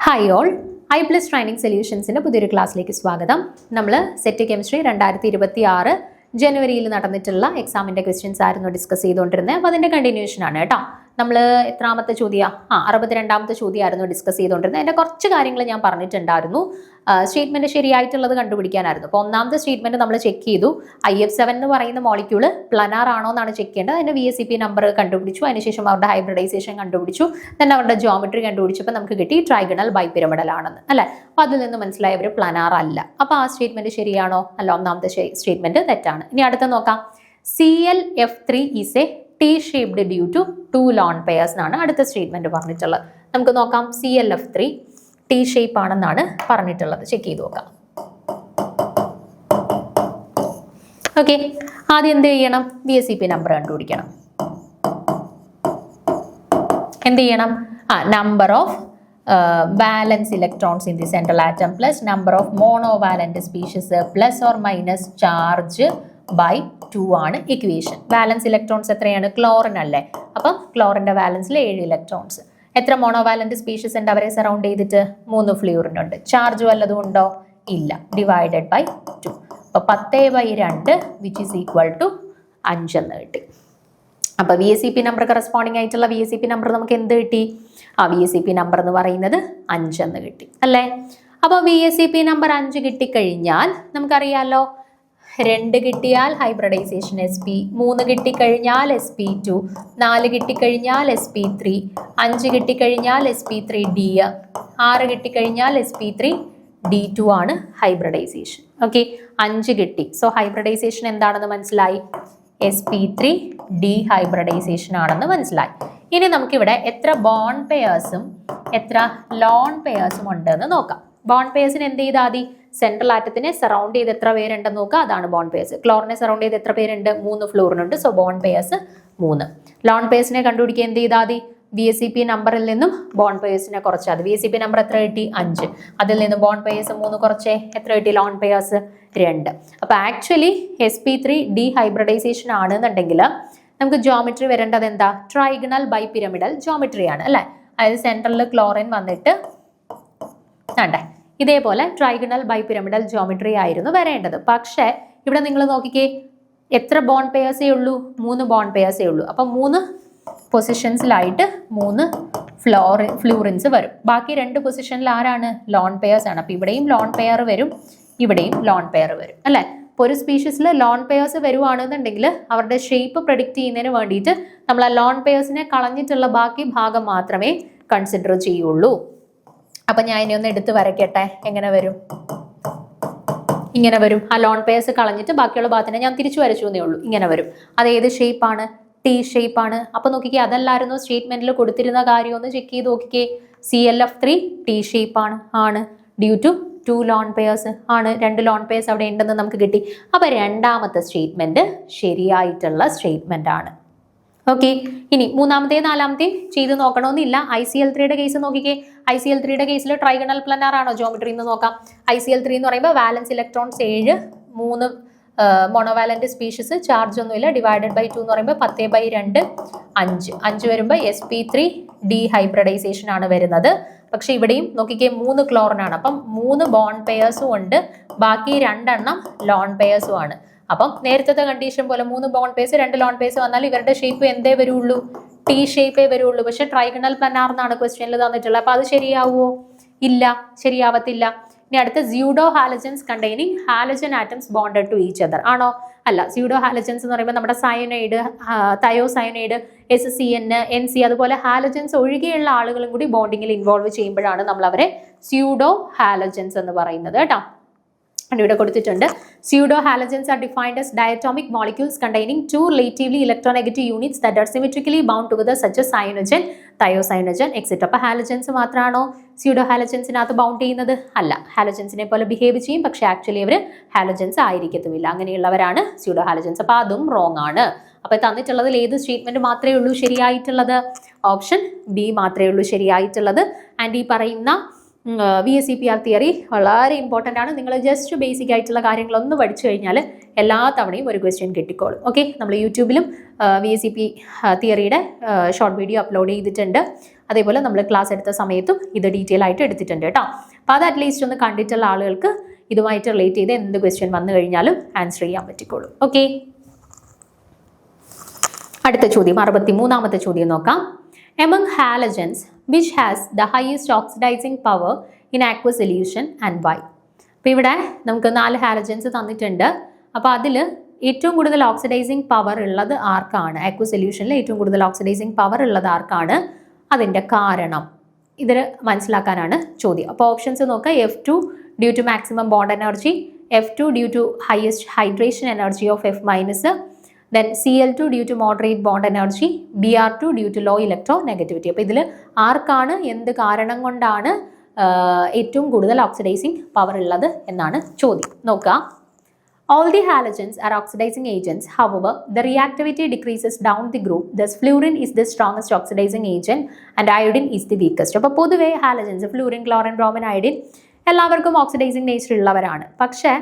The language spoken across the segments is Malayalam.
ഹായ് ഓൾ, I+ ട്രെയിനിങ് സൊല്യൂഷൻസിൻ്റെ പുതിയൊരു ക്ലാസ്സിലേക്ക് സ്വാഗതം. നമ്മൾ സെറ്റ് കെമിസ്ട്രി 2026 ജനുവരിയിൽ നടന്നിട്ടുള്ള എക്സാമിൻ്റെ ക്വസ്റ്റ്യൻസ് ആയിരുന്നു ഡിസ്കസ് ചെയ്തുകൊണ്ടിരുന്നത്. അപ്പോൾ അതിൻ്റെ കണ്ടിന്യൂഷൻ ആണ് കേട്ടോ. നമ്മൾ എത്രാമത്തെ ചോദ്യം 62ാമത്തെ ചോദ്യമായിരുന്നു ഡിസ്കസ് ചെയ്തുകൊണ്ടിരുന്നത്. അതിൻ്റെ കുറച്ച് കാര്യങ്ങൾ ഞാൻ പറഞ്ഞിട്ടുണ്ടായിരുന്നു. സ്റ്റേറ്റ്മെൻറ്റ് ശരിയായിട്ടുള്ളത് കണ്ടുപിടിക്കാനായിരുന്നു. അപ്പോൾ ഒന്നാമത്തെ സ്റ്റേറ്റ്മെൻറ്റ് നമ്മൾ ചെക്ക് ചെയ്തു. IF7 എന്ന് പറയുന്ന മോളിക്യൂള് പ്ലനാർ ആണോ എന്നാണ് ചെക്ക് ചെയ്യേണ്ടത്. അതിൻ്റെ VSEP നമ്പർ കണ്ടുപിടിച്ചു. അതിനുശേഷം അവരുടെ ഹൈബ്രിഡൈസേഷൻ കണ്ടുപിടിച്ചു. then അവരുടെ ജോമെട്രി കണ്ടുപിടിച്ചപ്പോൾ നമുക്ക് കിട്ടി ട്രൈഗണൽ ബൈപിരമിഡൽ ആണെന്ന് അല്ലേ. അപ്പോൾ അതിൽ നിന്ന് മനസ്സിലായവർ പ്ലനാർ അല്ല. അപ്പോൾ ആ സ്റ്റേറ്റ്മെൻറ്റ് ശരിയാണോ? അല്ല, ഒന്നാമത്തെ സ്റ്റേറ്റ്മെൻറ്റ് തെറ്റാണ്. ഇനി അടുത്ത നോക്കാം. ClF3 is a T-shaped due to 2 lone pairs എന്നാണ് അടുത്ത സ്റ്റേറ്റ്മെൻറ്റ് പറഞ്ഞിട്ടുള്ളത്. നമുക്ക് നോക്കാം. ClF3 T ഷേപ്പ് ആണെന്നാണ് പറഞ്ഞിട്ടുള്ളത്. ചെക്ക് ചെയ്ത് നോക്കാം. ഓക്കെ, ആദ്യം എന്ത് ചെയ്യണം? VSEP നമ്പർ കണ്ടുപിടിക്കണം. എന്ത് ചെയ്യണം? Number of valence electrons in the central atom plus number of monovalent species plus or minus charge by 2 ആണ് ഇക്വേഷൻ. വാലൻസ് ഇലക്ട്രോൺസ് എത്രയാണ്? ക്ലോറിൻ അല്ലേ. അപ്പം ക്ലോറിൻ്റെ വാലൻസിൽ 7 ഇലക്ട്രോൺസ്. എത്ര മോണോവാലന്റ് സ്പീഷീസ് ഉണ്ട് അവരെ സറൗണ്ട് ചെയ്തിട്ട്? 3 ഫ്ലൂറിനുണ്ട്. ചാർജ് വല്ലതും ഉണ്ടോ? ഇല്ല. Divided by 2. അപ്പോൾ 10/2 വിച്ച് ഈസ് ഈക്വൽ ടു 5 എന്ന് കിട്ടി. അപ്പോൾ VSEP നമ്പർ കറസ്പോണ്ടിങ് ആയിട്ടുള്ള VSEP നമ്പർ നമുക്ക് എന്ത് കിട്ടി? VSEP നമ്പർ എന്ന് പറയുന്നത് 5 എന്ന് കിട്ടി അല്ലേ. അപ്പോൾ VSEP നമ്പർ 5 കിട്ടിക്കഴിഞ്ഞാൽ നമുക്കറിയാമല്ലോ, 2 കിട്ടിയാൽ ഹൈബ്രിഡൈസേഷൻ SP, 3 കിട്ടിക്കഴിഞ്ഞാൽ SP2, 4 കിട്ടിക്കഴിഞ്ഞാൽ SP3, 5 കിട്ടിക്കഴിഞ്ഞാൽ SP3D, 6 കിട്ടിക്കഴിഞ്ഞാൽ SP3D2 ആണ് ഹൈബ്രിഡൈസേഷൻ. ഓക്കെ, 5 കിട്ടി. സോ ഹൈബ്രിഡൈസേഷൻ എന്താണെന്ന് മനസ്സിലായി. SP3D ഹൈബ്രിഡൈസേഷൻ ആണെന്ന് മനസ്സിലായി. ഇനി നമുക്കിവിടെ എത്ര ബോണ്ട് പെയേഴ്സും എത്ര ലോൺ പെയേഴ്സും ഉണ്ടെന്ന് നോക്കാം. ബോണ്ട് പെയേഴ്സിന് എന്ത് ചെയ്താൽ മതി? സെൻട്രൽ ആറ്റത്തിനെ സറൗണ്ട് ചെയ്ത് എത്ര പേരുണ്ടെന്ന് നോക്കുക. അതാണ് ബോണ്ട് പെയേഴ്സ്. ക്ലോറിനെ സറൗണ്ട് ചെയ്ത് എത്ര പേരുണ്ട്? 3 ഫ്ലൂറിനുണ്ട്. So bond pairs 3. ലോൺ പെയേഴ്സിനെ കണ്ടുപിടിക്കുക എന്ത് ചെയ്താൽ മതി? VSEP നമ്പറിൽ നിന്നും ബോണ്ട് പെയേഴ്സിനെ കുറച്ചാൽ മതി. VSEP നമ്പർ എത്ര കിട്ടി? 5. അതിൽ നിന്ന് ബോണ്ട് പെയേഴ്സ് 3 കുറച്ചേ എത്ര കിട്ടി? Lone pairs 2. അപ്പോൾ ആക്ച്വലി SP3D ഹൈബ്രിഡൈസേഷൻ ആണെന്നുണ്ടെങ്കിൽ നമുക്ക് ജോമെട്രി വരേണ്ടത് എന്താ? ട്രൈഗണൽ ബൈപിരമിഡൽ ജോമെട്രി ആണ് അല്ലേ. അതായത് സെൻട്രലിൽ ക്ലോറിൻ വന്നിട്ട് ആണ്ടേ ഇതേപോലെ ട്രൈഗണൽ ബൈപിരമിഡൽ ജോമെട്രി ആയിരുന്നു വരേണ്ടത്. പക്ഷേ ഇവിടെ നിങ്ങൾ നോക്കിക്കേ, എത്ര ബോണ്ട് പെയേഴ്സേ ഉള്ളൂ? 3 ബോണ്ട് പെയേഴ്സേ ഉള്ളൂ. അപ്പം 3 പൊസിഷൻസിലായിട്ട് 3 ഫ്ലൂറിൻസ് വരും. ബാക്കി 2 പൊസിഷനിൽ ആരാണ്? ലോൺ പെയേഴ്സ് ആണ്. അപ്പോൾ ഇവിടെയും ലോൺ പെയർ വരും, ഇവിടെയും ലോൺ പെയർ വരും അല്ലേ. ഇപ്പോൾ ഒരു സ്പീഷീസിൽ ലോൺ പെയേഴ്സ് വരുവാണെന്നുണ്ടെങ്കിൽ അവരുടെ ഷേപ്പ് പ്രഡിക്റ്റ് ചെയ്യുന്നതിന് വേണ്ടിയിട്ട് നമ്മൾ ആ ലോൺ പെയേഴ്സിനെ കളഞ്ഞിട്ടുള്ള ബാക്കി ഭാഗം മാത്രമേ കൺസിഡർ ചെയ്യുള്ളൂ. അപ്പം ഞാൻ ഇനി ഒന്ന് എടുത്ത് വരയ്ക്കട്ടെ. എങ്ങനെ വരും? ഇങ്ങനെ വരും. ആ ലോൺ പെയേഴ്സ് കളഞ്ഞിട്ട് ബാക്കിയുള്ള ഭാഗത്തിനെ ഞാൻ തിരിച്ചു വരച്ചു എന്നേ ഉള്ളൂ. ഇങ്ങനെ വരും. അത് ഏത് ഷേപ്പാണ്? T ഷേപ്പാണ്. അപ്പോൾ നോക്കിക്കേ, അതല്ലായിരുന്നു സ്റ്റേറ്റ്മെന്റിൽ കൊടുത്തിരുന്ന കാര്യം. ഒന്ന് ചെക്ക് ചെയ്ത് നോക്കിക്കേ. ClF3 T ഷേപ്പാണ് ആണ് ഡ്യൂ ടു 2 ലോൺ പെയേഴ്സ് ആണ്. 2 ലോൺ പെയേഴ്സ് അവിടെ ഉണ്ടെന്ന് നമുക്ക് കിട്ടി. അപ്പോൾ രണ്ടാമത്തെ സ്റ്റേറ്റ്മെന്റ് ശരിയായിട്ടുള്ള സ്റ്റേറ്റ്മെന്റ് ആണ്. ഓക്കെ, ഇനി മൂന്നാമത്തെയും നാലാമത്തെയും ചെയ്ത് നോക്കണമെന്നില്ല. ICl3യുടെ കേസ് നോക്കിക്കേ. ICl3യുടെ കേസിൽ ട്രൈഗണൽ പ്ലനാർ ആണോ ജോമെട്രി എന്ന് നോക്കാം. ICl3 എന്ന് പറയുമ്പോൾ വാലൻസ് ഇലക്ട്രോൺസ് 7, 3 മോണോവാലന്റ് സ്പീഷീസ്, ചാർജ് ഒന്നുമില്ല. ഡിവൈഡഡ് ബൈ 2 എന്ന് പറയുമ്പോൾ 10/2 5 വരുമ്പോൾ SP3D ഹൈബ്രിഡൈസേഷൻ ആണ് വരുന്നത്. പക്ഷെ ഇവിടെയും നോക്കിക്കേ, 3 ക്ലോറിൻ ആണ്. അപ്പം 3 ബോണ്ട് പെയേഴ്സും ഉണ്ട്, ബാക്കി 2 ലോൺ പെയേഴ്സും ആണ്. അപ്പം നേരത്തെ കണ്ടീഷൻ പോലെ 3 ബോണ്ട് പെയേഴ്സ് 2 ലോൺ പെയേഴ്സ് വന്നാൽ ഇവരുടെ ഷേപ്പ് എന്തേ വരുള്ളൂ? T ഷേപ്പേ വരുള്ളൂ. പക്ഷെ ട്രൈഗണൽ പ്ലനാർ എന്നാണ് ക്വസ്റ്റ്യനിൽ തന്നിട്ടുള്ളത്. അപ്പോൾ അത് ശരിയാവുമോ? ഇല്ല, ശരിയാവത്തില്ല. ഇനി അടുത്ത pseudo halogens containing halogen atoms bonded to each other ആണോ? അല്ല. സ്യൂഡോ ഹാലജൻസ് എന്ന് പറയുമ്പോൾ നമ്മുടെ സയനൈഡ്, തയോസയനൈഡ്, SCN, NC അതുപോലെ ഹാലജൻസ് ഒഴികെയുള്ള ആളുകളും കൂടി ബോണ്ടിങ്ങിൽ ഇൻവോൾവ് ചെയ്യുമ്പോഴാണ് നമ്മൾ അവരെ സ്യൂഡോ ഹാലജൻസ് എന്ന് പറയുന്നത് കേട്ടോ. ഇവിടെ കൊടുത്തിട്ടുണ്ട്. Pseudo halogens are defined as diatomic molecules containing 2 relatively electronegative units that are symmetrically bound together such as cyanogen, thiocyanogen, etc. അപ്പോൾ ഹാലജൻസ് മാത്രമാണോ സ്യൂഡോ ഹാലജൻസിനകത്ത് ബൗണ്ട് ചെയ്യുന്നത്? അല്ല. ഹാലജൻസിനെ പോലെ ബിഹേവ് ചെയ്യും, പക്ഷേ ആക്ച്വലി അവർ ഹാലജൻസ് ആയിരിക്കത്തുമില്ല. അങ്ങനെയുള്ളവരാണ് സ്യൂഡോ ഹാലജൻസ്. അപ്പോൾ അതും റോങ് ആണ്. അപ്പോൾ തന്നിട്ടുള്ളതിൽ ഏത് സ്റ്റേറ്റ്മെന്റ് മാത്രമേ ഉള്ളൂ ശരിയായിട്ടുള്ളത്? ഓപ്ഷൻ B മാത്രമേ ഉള്ളൂ ശരിയായിട്ടുള്ളത്. ആൻഡ് ഈ പറയുന്ന VSEPR തിയറി വളരെ ഇമ്പോർട്ടൻ്റ് ആണ്. നിങ്ങൾ ജസ്റ്റ് ബേസിക് ആയിട്ടുള്ള കാര്യങ്ങളൊന്ന് പഠിച്ചു കഴിഞ്ഞാൽ എല്ലാ തവണയും ഒരു ക്വസ്റ്റ്യൻ കിട്ടിക്കോളും. ഓക്കെ, നമ്മൾ യൂട്യൂബിലും VSEP തിയറിയുടെ ഷോർട്ട് വീഡിയോ അപ്ലോഡ് ചെയ്തിട്ടുണ്ട്. അതേപോലെ നമ്മൾ ക്ലാസ് എടുത്ത സമയത്തും ഇത് ഡീറ്റെയിൽ ആയിട്ട് എടുത്തിട്ടുണ്ട് കേട്ടോ. അപ്പോൾ അത് അറ്റ്ലീസ്റ്റ് ഒന്ന് കണ്ടിട്ടുള്ള ആളുകൾക്ക് ഇതുമായിട്ട് റിലേറ്റ് ചെയ്ത് എന്ത് ക്വസ്റ്റ്യൻ വന്നു കഴിഞ്ഞാലും ആൻസർ ചെയ്യാൻ പറ്റിക്കോളൂ. ഓക്കെ, അടുത്ത ചോദ്യം 63ാമത്തെ ചോദ്യം നോക്കാം. Among halogens, which has the highest oxidizing power in aqueous solution and why? അപ്പോൾ ഇവിടെ നമുക്ക് 4 ഹാലജൻസ് തന്നിട്ടുണ്ട്. അപ്പോൾ അതിൽ ഏറ്റവും കൂടുതൽ ഓക്സിഡൈസിങ് പവർ ഉള്ളത് ആർക്കാണ്? aqueous സൊല്യൂഷനിൽ ഏറ്റവും കൂടുതൽ ഓക്സിഡൈസിങ് പവർ ഉള്ളത് ആർക്കാണ്? അതിൻ്റെ കാരണം ഇതിൽ മനസ്സിലാക്കാനാണ് ചോദ്യം. അപ്പോൾ ഓപ്ഷൻസ് നോക്കുക. F2 due to maximum bond energy, F2 due to highest hydration energy of F-, then Cl2 due to moderate bond energy, Br2 due to low electronegativity. അപ്പോൾ ഇതിൽ ആർക്കാണ് എന്ത് കാരണം കൊണ്ടാണ് ഏറ്റവും കൂടുതൽ ഓക്സിഡൈസിങ് പവർ ഉള്ളത് എന്നാണ് ചോദ്യം. നോക്കുക. All the halogens are oxidizing agents. However, the reactivity decreases down the group. Thus, fluorine is the strongest oxidizing agent and iodine is the weakest. അപ്പോൾ പൊതുവേ halogens fluorine, chlorine, bromine, iodine എല്ലാവർക്കും ഓക്സിഡൈസിങ് നേച്ചർ ഉള്ളവരാണ്. പക്ഷേ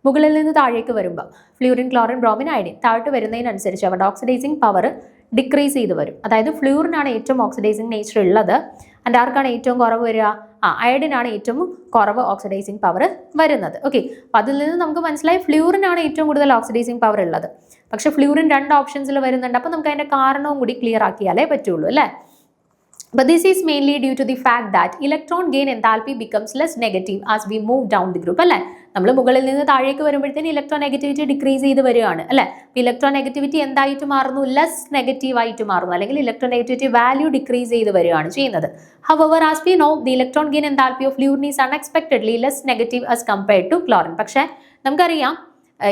മുകളിൽ നിന്ന് താഴേക്ക് വരുമ്പോൾ ഫ്ലൂറിൻ, ക്ലോറിൻ, ബ്രോമിൻ, അയഡിൻ താഴോട്ട് വരുന്നതിനനുസരിച്ച് അവരുടെ ഓക്സിഡൈസിങ് പവർ ഡിക്രീസ് ചെയ്ത് വരും. അതായത് ഫ്ലൂറിനാണ് ഏറ്റവും ഓക്സിഡൈസിങ് നേച്ചർ ഉള്ളത്. ആൻഡ് ആർക്കാണ് ഏറ്റവും കുറവ് വരിക? അയഡിനാണ് ഏറ്റവും കുറവ് ഓക്സിഡൈസിങ് പവർ വരുന്നത്. ഓക്കെ, അപ്പോൾ അതിൽ നിന്ന് നമുക്ക് മനസ്സിലായി ഫ്ലൂറിനാണ് ഏറ്റവും കൂടുതൽ ഓക്സിഡൈസിങ് പവർ ഉള്ളത്. പക്ഷേ ഫ്ലൂറിൻ 2 ഓപ്ഷൻസിൽ വരുന്നുണ്ട്. അപ്പോൾ നമുക്ക് അതിൻ്റെ കാരണവും കൂടി ക്ലിയർ ആക്കിയാലേ പറ്റുള്ളൂ അല്ലേ. But this is mainly due to the fact that electron gain enthalpy becomes less negative as we move down the group. അല്ലേ, നമ്മൾ മുകളിൽ നിന്ന് താഴേക്ക് വരുമ്പോഴത്തേന് ഇലക്ട്രോൺ നെഗറ്റിവിറ്റി ഡിക്രീസ് ചെയ്ത് വരികയാണ് അല്ലേ. ഇലക്ട്രോൺ നെഗറ്റിവിറ്റി എന്തായിട്ട് മാറുന്നു? ലെസ് നെഗറ്റീവ് ആയിട്ട് മാറുന്നു, അല്ലെങ്കിൽ ഇലക്ട്രോൺ നെഗറ്റിവിറ്റി വാല്യൂ ഡിക്രീസ് ചെയ്ത് വരികയാണ് ചെയ്യുന്നത്. However, as we know, the electron gain enthalpy of fluorine is unexpectedly less negative as compared to chlorine. പക്ഷേ നമുക്കറിയാം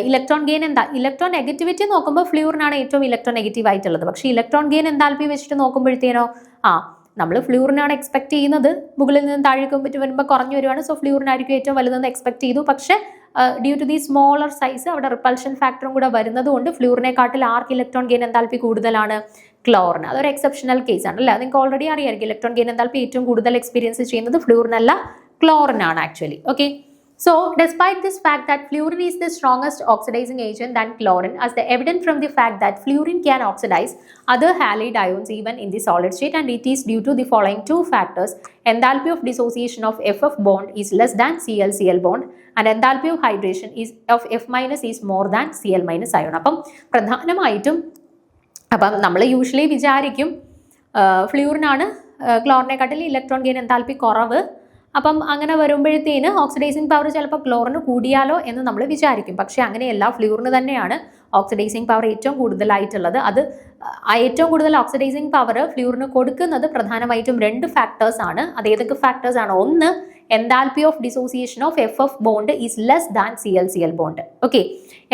ഇലക്ട്രോൺ ഗെയിൻ ഇലക്ട്രോൺ നെഗറ്റിവിറ്റി നോക്കുമ്പോൾ ഫ്ലൂറിനാണ് ഏറ്റവും ഇലക്ട്രോൺ നെഗറ്റീവ് ആയിട്ടുള്ളത്. പക്ഷേ ഇലക്ട്രോൺ ഗെയിൻ എന്താൽപ്പി വെച്ചിട്ട് നോക്കുമ്പോഴത്തേനോ നമ്മൾ ഫ്ലൂറിനാണ് എക്സ്പെക്ട് ചെയ്യുന്നത്. മുകളിൽ നിന്ന് താഴേക്ക് വരുമ്പോൾ കുറഞ്ഞു വരുവാണ്. സോ ഫ്ലൂറിനായിരിക്കും ഏറ്റവും വലുതെന്ന് എക്സ്പെക്ട് ചെയ്തു. പക്ഷേ due to the smaller size അവിടെ റിപ്പൾഷൻ ഫാക്ടറും കൂടെ വരുന്നത് കൊണ്ട് ഫ്ലൂറിനെക്കാട്ടിൽ ആർക്ക് ഇലക്ട്രോൺ ഗെയിൻ എന്താൽപ്പി കൂടുതലാണ്? ക്ലോറിൻ. അതൊരു എക്സെപ്ഷണൽ കേസ് ആണ് അല്ലേ. നിങ്ങൾക്ക് ഓൾറെഡി അറിയാമായിരിക്കും ഇലക്ട്രോൺ ഗെയിൻ എന്താൽപ്പി ഏറ്റവും കൂടുതൽ എക്സ്പീരിയൻസ് ചെയ്യുന്നത് ഫ്ലൂറിനല്ല, ക്ലോറിനാണ് actually. Okay, so despite this fact that fluorine is the strongest oxidizing agent than chlorine, as the evident from the fact that fluorine can oxidize other halide ions even in the solid state, and it is due to the following 2 factors. Enthalpy of dissociation of FF bond is less than Cl-Cl bond, and enthalpy of hydration is of F- is more than Cl- ion. അപ്പം പ്രധാനമായിട്ടും നമ്മൾ യൂഷ്വലി വിചാരിക്കും ഫ്ലൂറിനാണ് ക്ലോറിനെക്കാട്ടിൽ ഇലക്ട്രോൺ ഗെയിൻ എന്താൽപ്പി കുറവ്. അപ്പം അങ്ങനെ വരുമ്പോഴത്തേന് ഓക്സിഡൈസിങ് പവർ ചിലപ്പോൾ ക്ലോറിന് കൂടിയാലോ എന്ന് നമ്മൾ വിചാരിക്കും. പക്ഷേ അങ്ങനെയല്ല, ഫ്ലൂറിന് തന്നെയാണ് ഓക്സിഡൈസിങ് പവർ ഏറ്റവും കൂടുതലായിട്ടുള്ളത്. അത് ഏറ്റവും കൂടുതൽ ഓക്സിഡൈസിങ് പവർ ഫ്ലൂറിന് കൊടുക്കുന്നത് പ്രധാനമായിട്ടും 2 ഫാക്ടേഴ്സ് ആണ്. അത് ഏതൊക്കെ ഫാക്ടേഴ്സ് ആണ്? ഒന്ന്, enthalpy of dissociation of FF bond is less than Cl-Cl bond. Okay,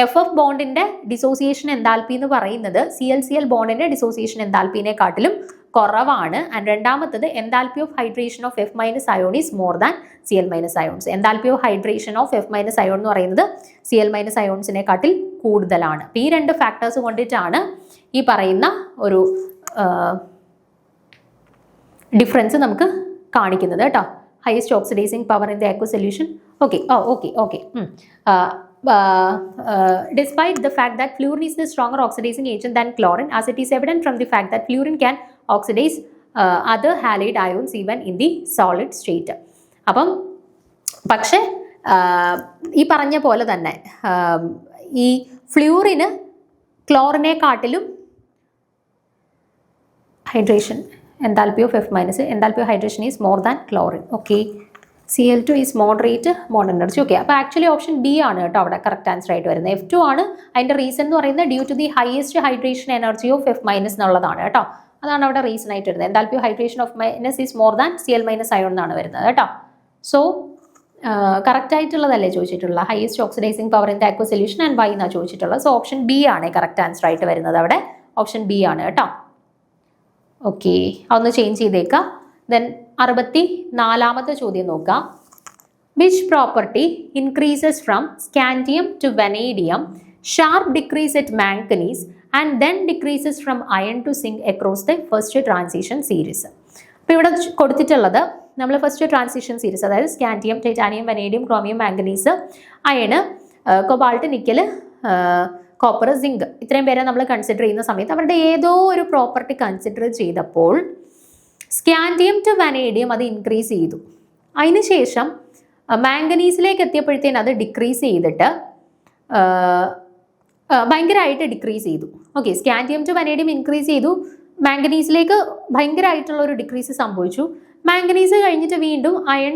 FF ബോണ്ടിന്റെ ഡിസോസിയേഷൻ എൻതാൽപ്പി എന്ന് പറയുന്നത് Cl-Cl ബോണ്ടിന്റെ ഡിസോസിയേഷൻ എൻതാൽപ്പിനെക്കാട്ടിലും കുറവാണ്. ആൻഡ് രണ്ടാമത്തത് enthalpy of hydration of F- ion is more than Cl- ions. Enthalpy of hydration of F- ion എന്ന് പറയുന്നത് Cl- അയോൺസിനെക്കാട്ടിൽ കൂടുതലാണ്. ഈ 2 ഫാക്ടേഴ്സ് കൊണ്ടിട്ടാണ് ഈ പറയുന്ന ഒരു ഡിഫറൻസ് നമുക്ക് കാണിക്കുന്നത് കേട്ടോ. Highest oxidising power in the aqueous solution. Okay. Despite the fact that fluorine is the stronger oxidizing agent than chlorine, as it is evident from the fact that fluorine can oxidize other halide ions even in the solid state. അപ്പം പക്ഷേ ഈ പറഞ്ഞ പോലെ തന്നെ ഈ ഫ്ലൂറിന് ക്ലോറിനെക്കാട്ടിലും hydration, enthalpy of F-, enthalpy of hydration is more than chlorine. Okay, Cl2 is moderate bond energy. Okay, അപ്പോൾ ആക്ച്വലി ഓപ്ഷൻ ബി ആണ് കേട്ടോ അവിടെ കറക്റ്റ് ആൻസർ ആയിട്ട് വരുന്നത്. F2 ആണ് അതിൻ്റെ റീസൺ എന്ന് പറയുന്നത് due to the highest hydration energy of F- എന്നുള്ളതാണ് കേട്ടോ. അതാണ് അവിടെ റീസൺ ആയിട്ട് വരുന്നത്. Enthalpy of hydration of minus is more than Cl- ion എന്നാണ് വരുന്നത് കേട്ടോ. സോ കറക്റ്റ് ആയിട്ടുള്ളതല്ലേ ചോദിച്ചിട്ടുള്ള highest oxidising power in the aqueous solution and why എന്നാണ് ചോദിച്ചിട്ടുള്ളത്. സോ ഓപ്ഷൻ ബി ആണ് കറക്റ്റ് ആൻസർ ആയിട്ട് വരുന്നത് അവിടെ. ഓപ്ഷൻ ബി ആണ് കേട്ടോ. ഓക്കെ, അതൊന്ന് ചേഞ്ച് ചെയ്തേക്കാം. ദെൻ 64ാമത്തെ ചോദ്യം നോക്കാം. Which property increases from scandium to vanadium, sharp decrease at manganese and then decreases from iron to zinc across the first transition series. അപ്പോൾ ഇവിടെ കൊടുത്തിട്ടുള്ളത് നമ്മൾ ഫസ്റ്റ് ട്രാൻസിഷൻ സീരീസ്, അതായത് scandium, titanium, vanadium, chromium, manganese, iron, cobalt, nickel, copper, zinc, ഇത്രയും പേരെ നമ്മൾ കൺസിഡർ ചെയ്യുന്ന സമയത്ത് അവരുടെ ഏതോ ഒരു പ്രോപ്പർട്ടി കൺസിഡർ ചെയ്തപ്പോൾ സ്കാൻഡിയം ടു വനേഡിയം അത് ഇൻക്രീസ് ചെയ്തു. അതിനുശേഷം മാംഗനീസിലേക്ക് എത്തിയപ്പോഴത്തേന് അത് ഡിക്രീസ് ചെയ്തിട്ട് ഭയങ്കരമായിട്ട് ഡിക്രീസ് ചെയ്തു. Okay, scandium to vanadium increase ചെയ്തു, മാംഗനീസിലേക്ക് ഭയങ്കരമായിട്ടുള്ള ഒരു ഡിക്രീസ് സംഭവിച്ചു. മാംഗനീസ് കഴിഞ്ഞിട്ട് വീണ്ടും അയൺ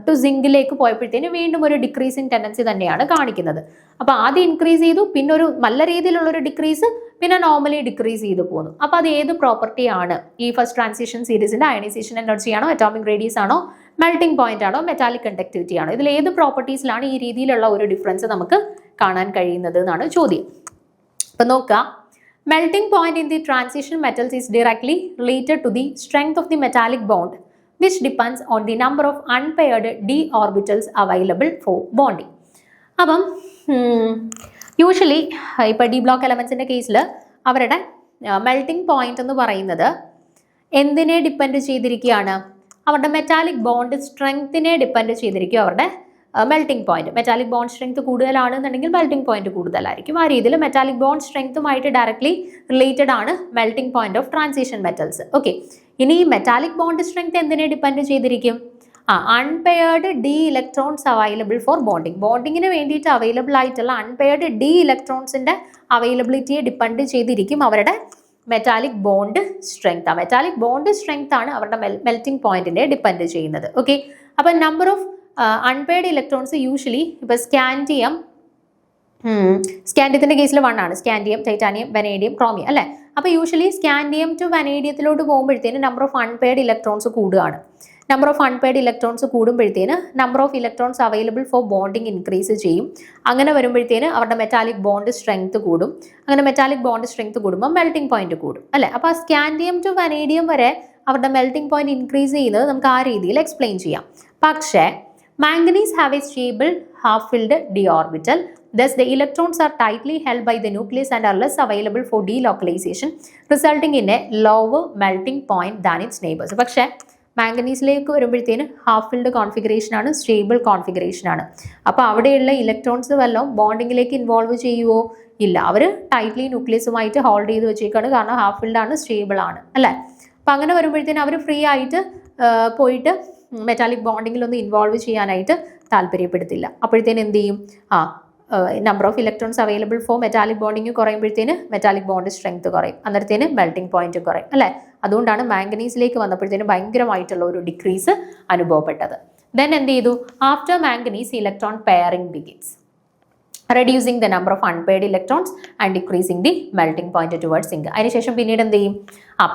ടു സിങ്കിലേക്ക് പോയപ്പോഴത്തേന് വീണ്ടും ഒരു ഡിക്രീസിങ് ടെൻഡൻസി തന്നെയാണ് കാണിക്കുന്നത്. അപ്പോൾ ആദ്യം ഇൻക്രീസ് ചെയ്തു, പിന്നെ ഒരു നല്ല രീതിയിലുള്ളൊരു ഡിക്രീസ്, പിന്നെ നോർമലി ഡിക്രീസ് ചെയ്ത് പോകുന്നു. അപ്പോൾ അത് ഏത് പ്രോപ്പർട്ടി ആണ്? ഈ ഫസ്റ്റ് ട്രാൻസിഷൻ സീരീസിന്റെ അയണൈസേഷൻ എനർജി ആണോ, അറ്റോമിക് റേഡിയസ് ആണോ, മെൽറ്റിംഗ് പോയിന്റ് ആണോ, മെറ്റാലിക് കണ്ടക്ടിവിറ്റി ആണോ? ഇതിൽ ഏത് പ്രോപ്പർട്ടീസിലാണ് ഈ രീതിയിലുള്ള ഒരു ഡിഫറൻസ് നമുക്ക് കാണാൻ കഴിയുന്നത് എന്നാണ് ചോദ്യം. അപ്പം നോക്കുക, melting point in the transition metals is directly related to the strength of the metallic bond, which depends on the number of unpaired d orbitals available for bonding. അപ്പം യൂഷ്വലി ഇപ്പോൾ ഡി ബ്ലോക്ക് എലമെൻസിൻ്റെ കേസിൽ അവരുടെ മെൽറ്റിംഗ് പോയിന്റ് എന്ന് പറയുന്നത് എന്തിനെ ഡിപ്പെൻഡ് ചെയ്തിരിക്കുകയാണ്? അവരുടെ മെറ്റാലിക് ബോണ്ട് സ്ട്രെങ്ത്തിനെ ഡിപ്പെൻഡ് ചെയ്തിരിക്കും അവരുടെ melting point. Metallic bond strength കൂടുതലാണെന്നുണ്ടെങ്കിൽ മെൽറ്റിംഗ് പോയിന്റ് കൂടുതലായിരിക്കും. ആ രീതിയിൽ മെറ്റാലിക് ബോണ്ട് സ്ട്രെങ്ത്തുമായിട്ട് ഡയറക്ട്ലി റിലേറ്റഡ് ആണ് melting point of transition metals. Okay, ഇനി ഈ മെറ്റാലിക് ബോണ്ട് സ്ട്രെങ്ത് എന്തിനെ ഡിപ്പെൻഡ് ചെയ്തിരിക്കും? Unpaired d electrons available for bonding. ബോണ്ടിങ്ങിന് വേണ്ടിയിട്ട് അവൈലബിൾ ആയിട്ടുള്ള അൺപെയർഡ് ഡി ഇലക്ട്രോൺസിന്റെ അവൈലബിലിറ്റിയെ ഡിപ്പെൻഡ് ചെയ്തിരിക്കും അവരുടെ മെറ്റാലിക് ബോണ്ട് സ്ട്രെങ്ത്. ആ മെറ്റാലിക് ബോണ്ട് സ്ട്രെങ്ത് ആണ് അവരുടെ മെൽറ്റിംഗ് പോയിന്റിനെ ഡിപ്പെൻഡ് ചെയ്യുന്നത്. ഓക്കെ, അപ്പം number of unpaired electrons usually ഇപ്പോൾ സ്കാൻഡിയത്തിൻ്റെ കേസിൽ 1 ആണ്. സ്കാൻഡിയം, ടൈറ്റാനിയം, വനേഡിയം, ക്രോമിയം അല്ലേ? അപ്പോൾ യൂഷ്വലി സ്കാൻഡിയം ടു വനേഡിയത്തിലോട്ട് പോകുമ്പോഴത്തേന് നമ്പർ ഓഫ് അൺപെയർഡ് ഇലക്ട്രോൺസ് കൂടുകയാണ്. നമ്പർ ഓഫ് അൺപെയർഡ് ഇലക്ട്രോൺസ് കൂടുമ്പോഴത്തേന് number of electrons available for bonding increase ചെയ്യും. അങ്ങനെ വരുമ്പോഴത്തേന് അവരുടെ മെറ്റാലിക് ബോണ്ട് സ്ട്രെങ്ത് കൂടും. അങ്ങനെ മെറ്റാലിക് ബോണ്ട് സ്ട്രെങ്ത് കൂടുമ്പോൾ മെൽറ്റിംഗ് പോയിന്റ് കൂടും അല്ലേ? അപ്പോൾ സ്കാൻഡിയം ടു വനേഡിയം വരെ അവരുടെ മെൽറ്റിംഗ് പോയിന്റ് ഇൻക്രീസ് ചെയ്യുന്നത് നമുക്ക് ആ രീതിയിൽ എക്സ്പ്ലെയിൻ ചെയ്യാം. പക്ഷേ manganese have a stable half-filled d orbital. Thus, the electrons are tightly held by the nucleus and are less available for delocalization, resulting in a lower melting point than its neighbors. പക്ഷേ മാംഗനീസിലേക്ക് വരുമ്പോഴത്തേന് ഹാഫ് ഫിൽഡ് കോൺഫിഗറേഷൻ ആണ്, സ്റ്റേബിൾ കോൺഫിഗറേഷൻ ആണ്. അപ്പോൾ അവിടെയുള്ള ഇലക്ട്രോൺസ് വല്ലതും ബോണ്ടിങ്ങിലേക്ക് ഇൻവോൾവ് ചെയ്യുമോ? ഇല്ല, അവർ ടൈറ്റ്ലി ന്യൂക്ലിയസുമായിട്ട് ഹോൾഡ് ചെയ്ത് വെച്ചേക്കാണ്. കാരണം ഹാഫ് ഫിൽഡ് ആണ്, സ്റ്റേബിൾ ആണ് അല്ലേ? അപ്പം അങ്ങനെ വരുമ്പോഴത്തേന് അവർ ഫ്രീ ആയിട്ട് പോയിട്ട് മെറ്റാലിക് ബോണ്ടിങ്ങിലൊന്നും ഇൻവോൾവ് ചെയ്യാനായിട്ട് താല്പര്യപ്പെടുത്തില്ല. അപ്പോഴത്തേന് എന്ത് ചെയ്യും? Number of electrons available for metallic bonding കുറയുമ്പോഴത്തേന് മെറ്റാലിക് ബോണ്ട് സ്ട്രെങ്ത് കുറയും, അന്നേരത്തേന് മെൽറ്റിംഗ് പോയിന്റ് കുറയും അല്ലേ? അതുകൊണ്ടാണ് മാംഗനീസിലേക്ക് വന്നപ്പോഴത്തേന് ഭയങ്കരമായിട്ടുള്ള ഒരു ഡിക്രീസ് അനുഭവപ്പെട്ടത്. ദെൻ എന്ത് ചെയ്തു? After manganese electron pairing begins, reducing the number of unpaired electrons and decreasing the melting point towards zinc. അതിനുശേഷം പിന്നീട് എന്ത് ചെയ്യും?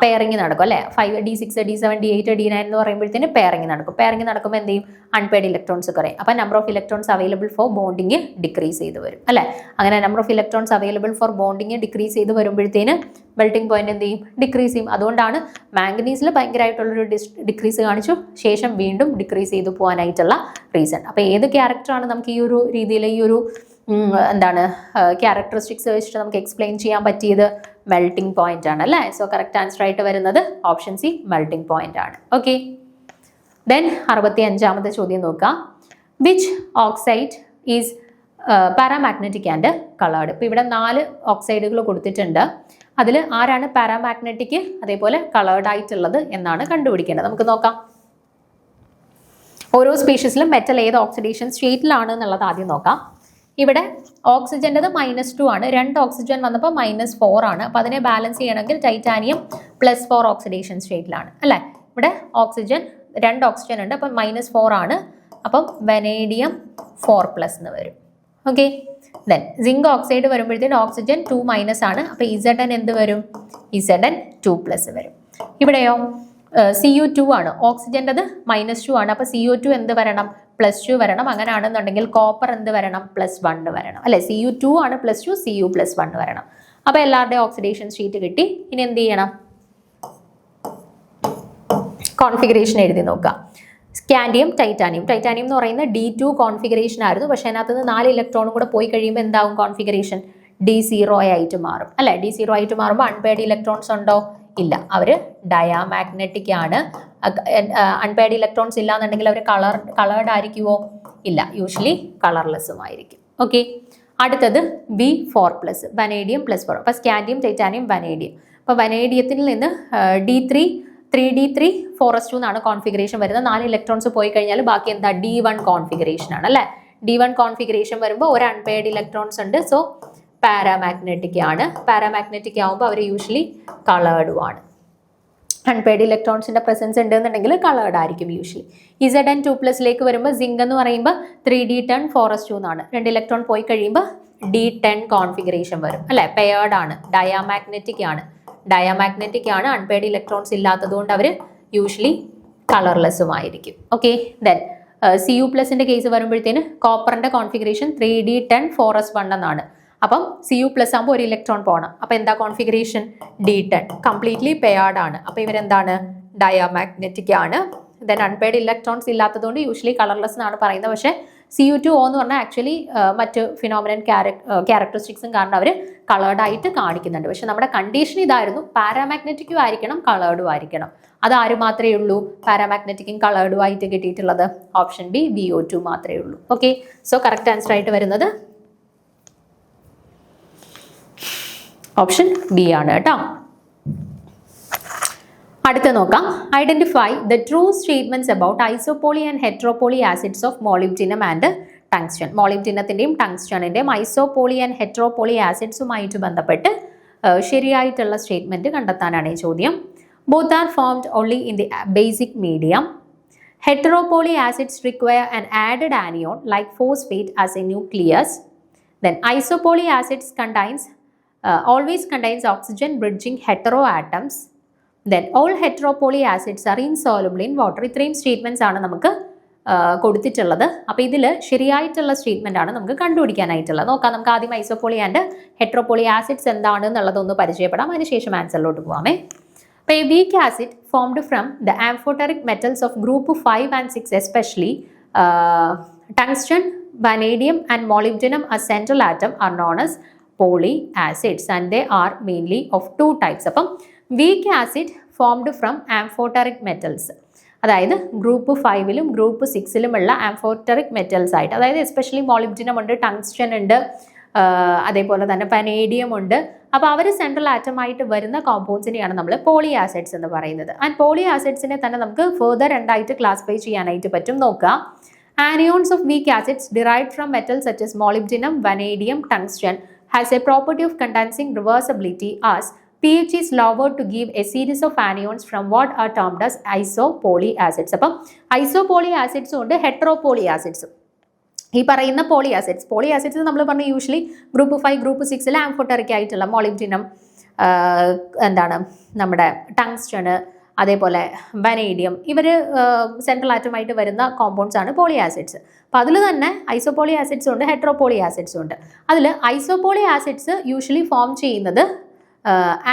പെയറിങ് നടക്കും അല്ലേ? 5d6 d7 d8 d9 എന്ന് പറയുമ്പോഴത്തേന് പെയറിങ് നടക്കും. പെയറിങ് നടക്കുമ്പോൾ എന്ത് ചെയ്യും? അൺപെയർഡ് ഇലക്ട്രോൺസ് കുറയും. അപ്പോൾ number of electrons available for bonding decrease ചെയ്ത് വരും അല്ലേ? അങ്ങനെ number of electrons available for bonding decrease ചെയ്ത് വരുമ്പോഴത്തേന് മെൽറ്റിംഗ് പോയിന്റ് എന്ത് ചെയ്യും? ഡിക്രീസ് ചെയ്യും. അതുകൊണ്ടാണ് മാംഗനീസിൽ ഭയങ്കരമായിട്ടുള്ളൊരു ഡിക്രീസ് കാണിച്ചു, ശേഷം വീണ്ടും ഡിക്രീസ് ചെയ്ത് പോകാനായിട്ടുള്ള റീസൺ. അപ്പോൾ ഏത് ക്യാരക്ടറാണ് നമുക്ക് ഈ ഒരു രീതിയിൽ ഈ ഒരു എന്താണ് ക്യാരക്ടറിസ്റ്റിക്സ് വെച്ചിട്ട് നമുക്ക് എക്സ്പ്ലെയിൻ ചെയ്യാൻ പറ്റിയത്? മെൽറ്റിംഗ് പോയിന്റ് ആണ് അല്ലേ? സോ കറക്റ്റ് ആൻസർ ആയിട്ട് വരുന്നത് ഓപ്ഷൻ സി, മെൽറ്റിംഗ് പോയിന്റ് ആണ്. ഓക്കെ, ദെൻ 65ാമത്തെ ചോദ്യം നോക്കാം. Which oxide is paramagnetic and coloured? ഇപ്പോൾ ഇവിടെ 4 ഓക്സൈഡുകൾ കൊടുത്തിട്ടുണ്ട്. അതിൽ ആരാണ് പാരാമാഗ്നറ്റിക് അതേപോലെ കളേർഡ് ആയിട്ടുള്ളത് എന്നാണ് കണ്ടുപിടിക്കേണ്ടത്. നമുക്ക് നോക്കാം. ഓരോ സ്പീഷീസിലും മെറ്റൽ ഏത് ഓക്സിഡേഷൻ സ്റ്റേറ്റിലാണ് എന്നുള്ളത് ആദ്യം നോക്കാം. ഇവിടെ ഓക്സിജൻ്റെത് -2 ആണ്. 2 ഓക്സിജൻ വന്നപ്പോൾ -4 ആണ്. അപ്പോൾ അതിനെ ബാലൻസ് ചെയ്യണമെങ്കിൽ ടൈറ്റാനിയം +4 ഓക്സിഡേഷൻ സ്റ്റേറ്റിലാണ് അല്ലേ? ഇവിടെ ഓക്സിജൻ 2 ഓക്സിജൻ ഉണ്ട്, അപ്പം -4 ആണ്. അപ്പം വനേഡിയം 4+ എന്ന് വരും. ഓക്കെ, ദെൻ സിങ്ക് ഓക്സൈഡ് വരുമ്പോഴത്തേന് ഓക്സിജൻ 2- ആണ്. അപ്പോൾ Zn എന്ത് വരും? Zn 2+ വരും. ഇവിടെയോ Cu2 ആണ്. ഓക്സിജൻ്റെത് -2 ആണ്. അപ്പോൾ CO2 എന്ത് വരണം? +2 വരണം. അങ്ങനെയാണെന്നുണ്ടെങ്കിൽ കോപ്പർ എന്ത് വരണം? +1 വരണം അല്ലേ? Cu2 ആണ് +2, Cu +1 വരണം. അപ്പോൾ എല്ലാവരുടെയും ഓക്സിഡേഷൻ സ്റ്റേറ്റ് കിട്ടി. ഇനി എന്ത് ചെയ്യണം? കോൺഫിഗറേഷൻ എഴുതി നോക്കാം. Scandium, titanium. ടൈറ്റാനിയം എന്ന് പറയുന്നത് D2 കോൺഫിഗറേഷൻ ആയിരുന്നു. പക്ഷേ അതിനകത്ത് നിന്ന് 4 ഇലക്ട്രോണും കൂടെ പോയി കഴിയുമ്പോൾ എന്താവും കോൺഫിഗറേഷൻ? D0 ആയിട്ട് മാറും അല്ലേ? D0 ആയിട്ട് മാറുമ്പോൾ അൺപെയർഡ് ഇലക്ട്രോൺസ് ഉണ്ടോ? ഇല്ല, അവർ ഡയാമാഗ്നറ്റിക് ആണ്. അൺപെയർഡ് ഇലക്ട്രോൺസ് ഇല്ല എന്നുണ്ടെങ്കിൽ അവർ കളേർഡ് ആയിരിക്കുമോ? ഇല്ല, യൂഷ്വലി കളർലെസ്സും ആയിരിക്കും. ഓക്കെ, അടുത്തത് B4+, വനേഡിയം +4. അപ്പോൾ സ്കാൻഡിയം, ടൈറ്റാനിയം, വനേഡിയം. അപ്പോൾ വനേഡിയത്തിൽ നിന്ന് D3 3d3 4s2 എന്നാണ് കോൺഫിഗറേഷൻ വരുന്നത്. 4 ഇലക്ട്രോൺസ് പോയി കഴിഞ്ഞാൽ ബാക്കി എന്താ d1 കോൺഫിഗറേഷൻ ആണ് അല്ലേ. d1 കോൺഫിഗറേഷൻ വരുമ്പോൾ ഒരു അൺപെയർഡ് ഇലക്ട്രോൺസ് ഉണ്ട്. സോ പാരാമാഗ്നറ്റിക് ആണ്. പാരാമാഗ്നറ്റിക് ആകുമ്പോൾ അവർ യൂഷ്വലി കളേർഡും ആണ്. അൺപെയർഡ് ഇലക്ട്രോൺസിന്റെ പ്രസൻസ് ഉണ്ടെന്നുണ്ടെങ്കിൽ കളേർഡ് ആയിരിക്കും യൂഷ്വലി. Zn2+ വരുമ്പോൾ സിങ്ക് എന്ന് പറയുമ്പോൾ 3d10 4s2 എന്നാണ്. 2 ഇലക്ട്രോൺ പോയി കഴിയുമ്പോൾ d10 കോൺഫിഗറേഷൻ വരും അല്ലെ. പെയർഡ് ആണ്, ഡയാമാഗ്നറ്റിക് ആണ്. ഡയാമാഗ്നറ്റിക് ആണ്, അൺപെയർഡ് ഇലക്ട്രോൺസ് ഇല്ലാത്തതുകൊണ്ട് അവർ യൂഷ്വലി കളർലെസ്സും ആയിരിക്കും. ഓക്കെ, ദെൻ Cu+ന്റെ കേസ് വരുമ്പോഴത്തേന് കോപ്പറിന്റെ കോൺഫിഗറേഷൻ 3d10 4s1 എന്നാണ്. അപ്പം Cu+ ആകുമ്പോൾ ഒരു ഇലക്ട്രോൺ പോകണം. അപ്പം എന്താ കോൺഫിഗറേഷൻ? d10, കംപ്ലീറ്റ്ലി പെയർഡ് ആണ്. അപ്പം ഇവരെന്താണ്? ഡയാമാഗ്നറ്റിക് ആണ്. ദെൻ അൺപെയർഡ് ഇലക്ട്രോൺസ് ഇല്ലാത്തതുകൊണ്ട് യൂഷ്വലി കളർലെസ് എന്നാണ് പറയുന്നത്. പക്ഷേ Cu2O എന്ന് പറഞ്ഞാൽ ആക്ച്വലി മറ്റ് ഫിനോമിനൻ ക്യാരക്ടറിസ്റ്റിക്സും കാരണം അവർ കളേർഡ് ആയിട്ട് കാണിക്കുന്നുണ്ട്. പക്ഷെ നമ്മുടെ കണ്ടീഷൻ ഇതായിരുന്നു, പാരാമാഗ്നറ്റിക്കും ആയിരിക്കണം കളേർഡും ആയിരിക്കണം. അത് ആര് മാത്രമേ ഉള്ളൂ? പാരാമാഗ്നറ്റിക്കും കളേർഡും ആയിട്ട് കിട്ടിയിട്ടുള്ളത് ഓപ്ഷൻ ബി VO2 മാത്രമേ ഉള്ളൂ. ഓക്കെ, സോ കറക്റ്റ് ആൻസർ ആയിട്ട് വരുന്നത് ഓപ്ഷൻ ബി ആണ് കേട്ടോ. അടുത്ത നോക്കാം. Identify the true statements about isopoly and heteropoly acids of molybdenum and tungsten. മോളിബ്ഡിനത്തിന്റെയും ടങ്സ്റ്റണിന്റെയും ഐസോപോളി ആൻഡ് ഹെറ്ററോപോളി ആസിഡ്സുമായിട്ട് ബന്ധപ്പെട്ട് ശരിയായിട്ടുള്ള സ്റ്റേറ്റ്മെന്റ് കണ്ടെത്താനാണ് ഈ ചോദ്യം. Both are formed only in the basic medium. Heteropoly acids require an added anion like phosphate as a nucleus. Then isopoly acids always contains oxygen bridging heteroatoms. Then all heteropoly acids are insoluble in water. ഇത്രയും സ്റ്റേറ്റ്മെന്റ്സ് ആണ് നമുക്ക് കൊടുത്തിട്ടുള്ളത്. അപ്പോൾ ഇതിൽ ശരിയായിട്ടുള്ള സ്റ്റേറ്റ്മെന്റ് ആണ് നമുക്ക് കണ്ടുപിടിക്കാനായിട്ടുള്ളത്. നോക്കാം, നമുക്ക് ആദ്യം ഐസോപോളി ആൻഡ് ഹെറ്ററോപോളി ആസിഡ്സ് എന്താണ് എന്നുള്ളതൊന്ന് പരിചയപ്പെടാം. അതിനുശേഷം ആൻസറിലോട്ട് പോകാമേ. A weak acid formed from the amphoteric metals of group 5 and 6, especially tungsten, vanadium and molybdenum as central atom, are known as polyacids, and they are mainly of two types. അപ്പം weak acid formed from amphoteric metals, അതായത് ഗ്രൂപ്പ് 5ലും ഗ്രൂപ്പ് 6ലും ഉള്ള ആംഫോട്ടറിക് മെറ്റൽസ് ആയിട്ട്, അതായത് എസ്പെഷ്യലി മോളിബ്ഡിനം ഉണ്ട്, ടങ്സ്റ്റൺ ഉണ്ട്, അതേപോലെ തന്നെ പനേഡിയം ഉണ്ട്. അപ്പോൾ അവർ സെൻട്രൽ ആറ്റമായിട്ട് വരുന്ന കോമ്പൗണ്ട്സിനെയാണ് നമ്മൾ പോളി ആസിഡ്സ് എന്ന് പറയുന്നത്. ആൻഡ് പോളി ആസിഡ്സിനെ തന്നെ നമുക്ക് ഫെർദർ രണ്ടായിട്ട് ക്ലാസിഫൈ ചെയ്യാനായിട്ട് പറ്റും. നോക്കുക, anions of weak acids derived from metals such as molybdenum, vanadium, tungsten has a property of condensing reversibility as pH is lowered to give a series of anions from what are termed as isopoly acids. അപ്പം ഐസോപോളി ആസിഡ്സും ഉണ്ട്, ഹെറ്ററോപോളി ആസിഡ്സും. ഈ പറയുന്ന പോളി ആസിഡ്സ് നമ്മൾ പറഞ്ഞ യൂഷ്വലി ഗ്രൂപ്പ് 5 ഗ്രൂപ്പ് 6 ആംഫോട്ടറിക് ആയിട്ടുള്ള മോളിബ്ഡിനം, എന്താണ് നമ്മുടെ ടങ്സ്റ്റണ്, അതേപോലെ വനേഡിയം, ഇവർ സെൻട്രൽ ആറ്റമായിട്ട് വരുന്ന കോമ്പൗണ്ട്സ് ആണ് പോളി ആസിഡ്സ്. അപ്പോൾ അതിൽ തന്നെ ഐസോപോളി ആസിഡ്സും ഉണ്ട്, ഹെറ്ററോപോളി ആസിഡ്സും ഉണ്ട്. അതിൽ ഐസോപോളി ആസിഡ്സ് യൂഷ്വലി ഫോം ചെയ്യുന്നത്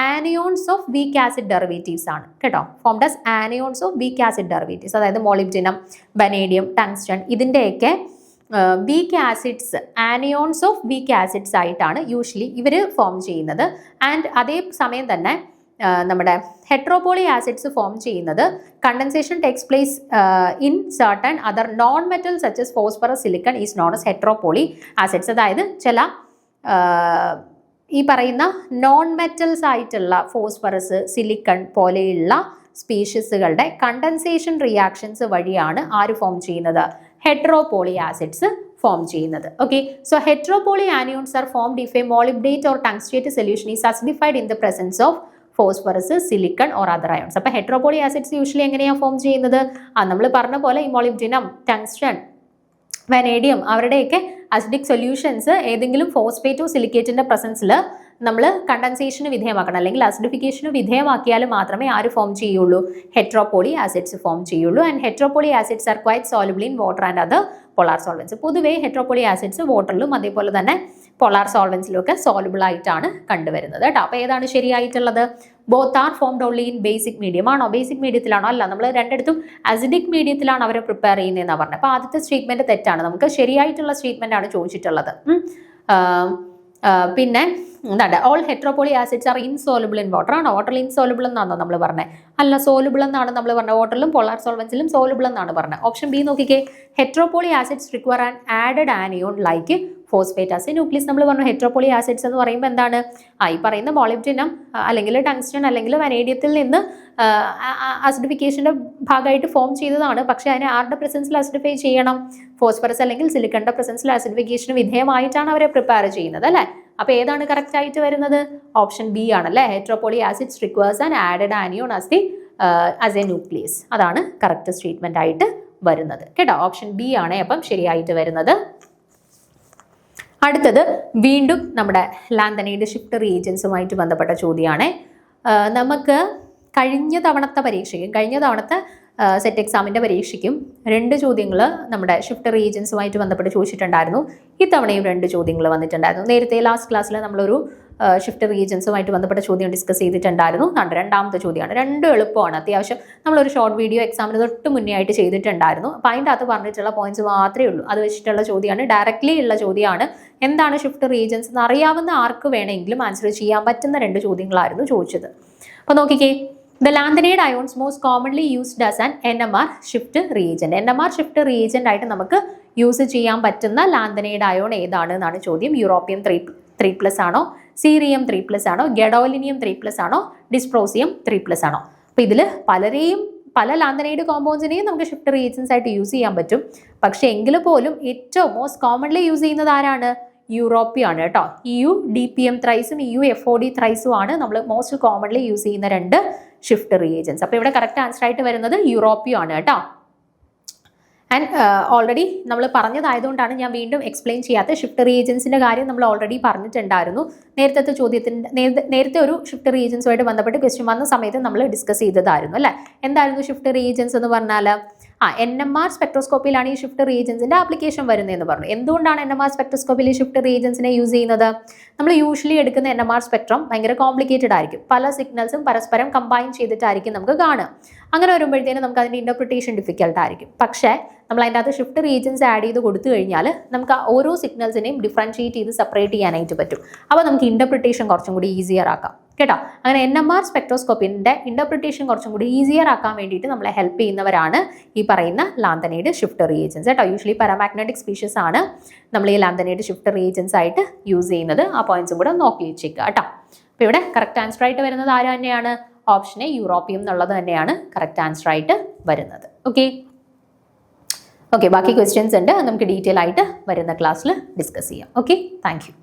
anions of weak acid derivatives ആണ് കേട്ടോ. Formed as anions of weak acid derivatives, അതായത് മോളിബ്ഡിനം, വനേഡിയം, ടങ്സ്റ്റൺ, ഇതിൻ്റെയൊക്കെ weak acids, anions of weak acids ആയിട്ടാണ് യൂഷ്വലി ഇവർ ഫോം ചെയ്യുന്നത്. ആൻഡ് അതേ സമയം തന്നെ നമ്മുടെ ഹെറ്ററോപോളി ആസിഡ്സ് ഫോം ചെയ്യുന്നത് condensation takes place in certain other non metal such as phosphorus, silicon is known as heteropoly acids. അതായത് ചില ഈ പറയുന്ന നോൺ മെറ്റൽസ് ആയിട്ടുള്ള ഫോസ്ഫറസ്, സിലിക്കൺ പോലെയുള്ള സ്പീഷീസുകളുടെ കണ്ടൻസേഷൻ റിയാക്ഷൻസ് വഴിയാണ് ആര് ഫോം ചെയ്യുന്നത്? ഹെറ്ററോപോളി ആസിഡ്സ് ഫോം ചെയ്യുന്നത്. Okay, so heteropoly anions are formed if a molybdate or tungstate solution is acidified in the presence of phosphorus, silicon or other ions. അപ്പോൾ ഹെറ്ററോപോളി ആസിഡ്സ് യൂഷ്വലി എങ്ങനെയാണ് ഫോം ചെയ്യുന്നത്? നമ്മൾ പറഞ്ഞ പോലെ ഈ മോളിബ്ഡിനം, ടങ്സ്റ്റൺ, വനേഡിയം അവരുടെയൊക്കെ അസിഡിക് സൊല്യൂഷൻസ് ഏതെങ്കിലും ഫോസ്ഫേറ്റോ സിലിക്കേറ്റിന്റെ പ്രസൻസിൽ നമ്മൾ കണ്ടൻസേഷന് വിധേയമാക്കണം, അല്ലെങ്കിൽ അസിഡിഫിക്കേഷന് വിധേയമാക്കിയാൽ മാത്രമേ ആര് ഫോം ചെയ്യുള്ളൂ? ഹെറ്ററോപോളി ആസിഡ്സ് ഫോം ചെയ്യുള്ളൂ. And heteropoly acids are quite soluble in water and other polar solvents. പൊതുവേ ഹെറ്ററോപോളി ആസിഡ്സ് വാട്ടറിലും അതേപോലെ തന്നെ പൊളാർ സോൾവെൻസിലും ഒക്കെ സോലബിൾ ആയിട്ടാണ് കണ്ടുവരുന്നത് കേട്ടോ. അപ്പോൾ ഏതാണ് ശരിയായിട്ടുള്ളത്? Both are formed only in basic medium ആണോ? ബേസിക് മീഡിയത്തിലാണോ? അല്ല, നമ്മൾ രണ്ടിടത്തും അസിഡിക് മീഡിയത്തിലാണ് അവരെ പ്രിപ്പയർ ചെയ്യുന്നതെന്നാണ് പറഞ്ഞത്. അപ്പോൾ ആദ്യത്തെ സ്റ്റേറ്റ്മെന്റ് തെറ്റാണ്. നമുക്ക് ശരിയായിട്ടുള്ള സ്റ്റേറ്റ്മെന്റ് ആണ് ചോദിച്ചിട്ടുള്ളത്. പിന്നെ എന്താണ്, all heteropoly acids are insoluble in water ആണോ? വാട്ടറിൽ ഇൻസോലബിൾ എന്നാണോ നമ്മൾ പറഞ്ഞത്? അല്ല, സോലബിൾ എന്നാണ് നമ്മൾ പറഞ്ഞത്. വാട്ടറിലും പൊളാർ സോൾവെൻസിലും സോലബിൾ എന്നാണ് പറഞ്ഞത്. ഓപ്ഷൻ ബി നോക്കിക്കേ, heteropoly acids require an added anion like phosphate as a nucleus. നമ്മൾ പറഞ്ഞു ഹെറ്ററോപോളി ആസിഡ്സ് എന്ന് പറയുമ്പോൾ എന്താണ്, ഈ പറയുന്ന മോളിബ്ഡിനം അല്ലെങ്കിൽ ടങ്സ്റ്റൺ അല്ലെങ്കിൽ വനേഡിയത്തിൽ നിന്ന് അസിഡിഫിക്കേഷൻ്റെ ഭാഗമായിട്ട് ഫോം ചെയ്തതാണ്. പക്ഷേ അതിനെ ആരുടെ പ്രസൻസിൽ അസിഡിഫൈ ചെയ്യണം? ഫോസ്ഫറസ് അല്ലെങ്കിൽ സിലിക്കണിന്റെ പ്രസൻസിൽ അസിഡിഫിക്കേഷന് വിധേയമായിട്ടാണ് അവരെ പ്രിപ്പയർ ചെയ്യുന്നത് അല്ലേ. അപ്പോൾ ഏതാണ് കറക്റ്റ് ആയിട്ട് വരുന്നത്? ഓപ്ഷൻ ബി ആണല്ലേ. Heteropoly acids requires an added anion as a nucleus. അതാണ് കറക്റ്റ് സ്റ്റേറ്റ്മെന്റ് ആയിട്ട് വരുന്നത് കേട്ടോ. ഓപ്ഷൻ ബി ആണ് അപ്പം ശരിയായിട്ട് വരുന്നത്. അടുത്തത് വീണ്ടും നമ്മുടെ ലാന്തനൈഡ് ഷിഫ്റ്റ് റീജൻസുമായിട്ട് ബന്ധപ്പെട്ട ചോദ്യമാണ്. നമുക്ക് കഴിഞ്ഞ തവണത്തെ സെറ്റ് എക്സാമിൻ്റെ പരീക്ഷയ്ക്കും 2 ചോദ്യങ്ങൾ നമ്മുടെ ഷിഫ്റ്റ് റീജൻസുമായിട്ട് ബന്ധപ്പെട്ട് ചോദിച്ചിട്ടുണ്ടായിരുന്നു. ഇത്തവണയും 2 ചോദ്യങ്ങൾ വന്നിട്ടുണ്ടായിരുന്നു. നേരത്തെ ലാസ്റ്റ് ക്ലാസ്സിൽ നമ്മളൊരു ഷിഫ്റ്റ് റീജൻസുമായിട്ട് ബന്ധപ്പെട്ട ചോദ്യം ഡിസ്കസ് ചെയ്തിട്ടുണ്ടായിരുന്നു. രണ്ടാമത്തെ ചോദ്യമാണ്. 2 എളുപ്പമാണ്. അത്യാവശ്യം നമ്മളൊരു ഷോർട്ട് വീഡിയോ എക്സാമിന് തൊട്ട് മുന്നേ ആയിട്ട് ചെയ്തിട്ടുണ്ടായിരുന്നു. അപ്പോൾ അതിൻ്റെ അകത്ത് പറഞ്ഞിട്ടുള്ള പോയിന്റ്സ് മാത്രമേ ഉള്ളൂ. അത് വെച്ചിട്ടുള്ള ചോദ്യമാണ്, ഡയറക്റ്റ്ലി ഉള്ള ചോദ്യമാണ്. എന്താണ് ഷിഫ്റ്റ് റീജൻസ് എന്ന് അറിയാവുന്ന ആർക്ക് വേണമെങ്കിലും ആൻസർ ചെയ്യാൻ പറ്റുന്ന 2 ചോദ്യങ്ങളായിരുന്നു ചോദിച്ചത്. അപ്പോൾ നോക്കിക്കേ, the lanthanide ions most commonly used as an NMR shift reagent. NMR shift reagent ആയിട്ട് നമുക്ക് യൂസ് ചെയ്യാൻ പറ്റുന്ന ലാന്തനൈഡ് അയോൺ ഏതാണ് എന്നാണ് ചോദ്യം. യൂറോപ്പിയം 3+ ആണോ, സീറിയം 3+ ആണോ, ഗഡോലിനിയം 3+ ആണോ, ഡിസ്പ്രോസിയം 3+ ആണോ? അപ്പോൾ ഇതിൽ പല ലാന്തനൈഡ് കോമ്പൗണ്ട്സിനെയും നമുക്ക് ഷിഫ്റ്റ് റിയേജൻസ് ആയിട്ട് യൂസ് ചെയ്യാൻ പറ്റും. പക്ഷേ എങ്കിൽ പോലും ഏറ്റവും മോസ്റ്റ് കോമൺലി യൂസ് ചെയ്യുന്നത് ആരാണ്? യൂറോപ്പിയാണ് കേട്ടോ. EU DPM ത്രൈസും EU FOD ത്രൈസും ആണ് നമ്മൾ മോസ്റ്റ് കോമൺലി യൂസ് ചെയ്യുന്ന 2 ഷിഫ്റ്റ് റിയേജൻസ്. അപ്പോൾ ഇവിടെ കറക്റ്റ് ആൻസർ ആയിട്ട് വരുന്നത് യൂറോപ്പിയം ആണ് കേട്ടോ. ആൻഡ് ഓൾറെഡി നമ്മൾ പറഞ്ഞതായതുകൊണ്ടാണ് ഞാൻ വീണ്ടും എക്സ്പ്ലെയിൻ ചെയ്യാത്ത. ഷിഫ്റ്റ് റിയേജൻസിൻ്റെ കാര്യം നമ്മൾ ഓൾറെഡി പറഞ്ഞിട്ടുണ്ടായിരുന്നു. നേരത്തെ ഒരു ഷിഫ്റ്റ് റിയേജൻസുമായിട്ട് ബന്ധപ്പെട്ട് ക്വസ്റ്റ്യൻ വന്ന സമയത്ത് നമ്മൾ ഡിസ്കസ് ചെയ്തതായിരുന്നു അല്ലേ. എന്തായിരുന്നു ഷിഫ്റ്റ് റിയേജൻസ് എന്ന് പറഞ്ഞാൽ? NMR സ്പെക്ട്രോസ്കോപ്പിയിലാണ് ഈ ഷിഫ്റ്റ് റിയേജൻസിന്റെ ആപ്ലിക്കേഷൻ വരുന്നതെന്ന് പറഞ്ഞു. എന്തുകൊണ്ടാണ് NMR സ്പെക്ട്രോസ്കോപ്പിയിൽ ഷിഫ്റ്റ് റിയേജൻസിനെ യൂസ് ചെയ്യുന്നത്? നമ്മൾ യൂഷ്വലി എടുക്കുന്ന NMR സ്പെക്ട്രം ഭയങ്കര കോംപ്ലിക്കേറ്റഡ് ആയിരിക്കും. പല സിഗ്നൽസും പരസ്പരം കമ്പൈൻ ചെയ്തിട്ടായിരിക്കും നമുക്ക് കാണുക. അങ്ങനെ വരുമ്പോഴത്തേനും നമുക്ക് അതിൻ്റെ ഇന്റർപ്രിട്ടേഷൻ ഡിഫിക്കൽട്ട് ആയിരിക്കും. പക്ഷേ നമ്മൾ അതിൻ്റെ അകത്ത് ഷിഫ്റ്റ് റീജൻസ് ആഡ് ചെയ്ത് കൊടുത്തു കഴിഞ്ഞാൽ നമുക്ക് ഓരോ സിഗ്നൽസിനെയും ഡിഫറൻഷിയേറ്റ് ചെയ്ത് സെപ്പറേറ്റ് ചെയ്യാനായിട്ട് പറ്റും. അപ്പോൾ നമുക്ക് ഇന്റർപ്രിട്ടേഷൻ കുറച്ചും കൂടി ഈസിയർ ആക്കാം കേട്ടോ. അങ്ങനെ NMR സ്പെക്ട്രോസ്കോപ്പിൻ്റെ ഇന്റർപ്രിട്ടേഷൻ കുറച്ചും കൂടി ഈസിയർ ആക്കാൻ വേണ്ടിയിട്ട് നമ്മളെ ഹെൽപ്പ് ചെയ്യുന്നവരാണ് ഈ പറയുന്ന ലാന്തനൈഡ് ഷിഫ്റ്റ് റിയേജൻസ് കേട്ടോ. യൂഷ്വലി പാരാമാഗ്നറ്റിക് സ്പീഷീസ് ആണ് നമ്മൾ ഈ ലാന്തനൈഡ് ഷിഫ്റ്റ് റിയേജൻസ് ആയിട്ട് യൂസ് ചെയ്യുന്നത്. ആ പോയിന്റ്സും കൂടെ നോക്കി വെച്ചേക്കുക കേട്ടോ. അപ്പോൾ ഇവിടെ കറക്റ്റ് ആൻസർ ആയിട്ട് വരുന്നത് ആര് തന്നെയാണ്? ഓപ്ഷൻ എ യൂറോപ്പിയം എന്നുള്ളത് തന്നെയാണ് കറക്റ്റ് ആൻസർ ആയിട്ട് വരുന്നത്. ഓക്കെ, ബാക്കി ക്വസ്റ്റ്യൻസ് ഉണ്ട്, നമുക്ക് ഡീറ്റെയിൽ ആയിട്ട് വരുന്ന ക്ലാസ്സിൽ ഡിസ്കസ് ചെയ്യാം. Okay, thank you.